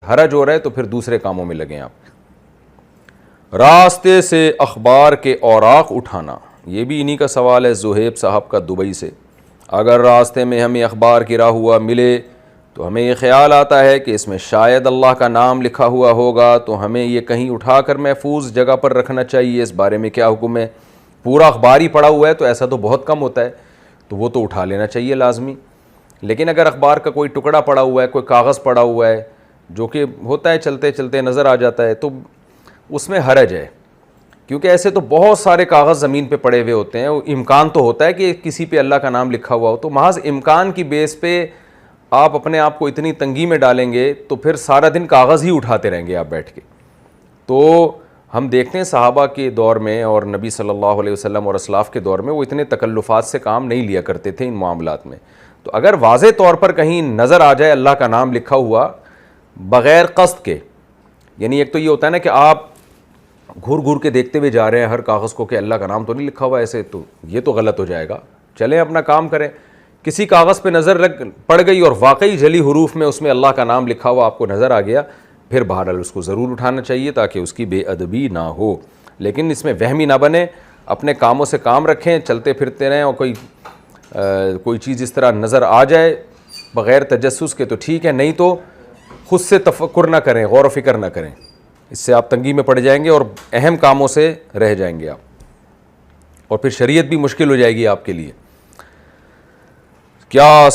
حرج ہو رہا ہے تو پھر دوسرے کاموں میں لگیں آپ۔ راستے سے اخبار کے اوراق اٹھانا، یہ بھی انہی کا سوال ہے زہیب صاحب کا دبئی سے۔ اگر راستے میں ہمیں اخبار گرا ہوا ملے تو ہمیں یہ خیال آتا ہے کہ اس میں شاید اللہ کا نام لکھا ہوا ہوگا، تو ہمیں یہ کہیں اٹھا کر محفوظ جگہ پر رکھنا چاہیے، اس بارے میں کیا حکم ہے؟ پورا اخبار ہی پڑا ہوا ہے تو ایسا تو بہت کم ہوتا ہے، تو وہ تو اٹھا لینا چاہیے لازمی۔ لیکن اگر اخبار کا کوئی ٹکڑا پڑا ہوا ہے، کوئی کاغذ پڑا ہوا ہے جو کہ ہوتا ہے چلتے چلتے نظر آ جاتا ہے، تو اس میں حرج ہے، کیونکہ ایسے تو بہت سارے کاغذ زمین پہ پڑے ہوئے ہوتے ہیں، امکان تو ہوتا ہے کہ کسی پہ اللہ کا نام لکھا ہوا ہو، تو محض امکان کی بیس پہ آپ اپنے آپ کو اتنی تنگی میں ڈالیں گے تو پھر سارا دن کاغذ ہی اٹھاتے رہیں گے آپ بیٹھ کے۔ تو ہم دیکھتے ہیں صحابہ کے دور میں اور نبی صلی اللہ علیہ وسلم اور اسلاف کے دور میں وہ اتنے تکلفات سے کام نہیں لیا کرتے تھے ان معاملات میں۔ تو اگر واضح طور پر کہیں نظر آ جائے اللہ کا نام لکھا ہوا بغیر قصد کے، یعنی ایک تو یہ ہوتا ہے نا کہ آپ گھور گھور کے دیکھتے ہوئے جا رہے ہیں ہر کاغذ کو کہ اللہ کا نام تو نہیں لکھا ہوا ایسے، تو یہ تو غلط ہو جائے گا، چلیں اپنا کام کریں۔ کسی کاغذ پہ نظر پڑ گئی اور واقعی جلی حروف میں اس میں اللہ کا نام لکھا ہوا آپ کو نظر آ گیا، پھر بہرحال اس کو ضرور اٹھانا چاہیے تاکہ اس کی بے ادبی نہ ہو، لیکن اس میں وہمی نہ بنے، اپنے کاموں سے کام رکھیں، چلتے پھرتے رہیں، اور کوئی چیز اس طرح نظر آ جائے بغیر تجسس کے تو ٹھیک ہے، نہیں تو خود سے تفکر نہ کریں، غور و فکر نہ کریں، اس سے آپ تنگی میں پڑ جائیں گے اور اہم کاموں سے رہ جائیں گے آپ، اور پھر شریعت بھی مشکل ہو جائے گی آپ کے لیے۔ کیا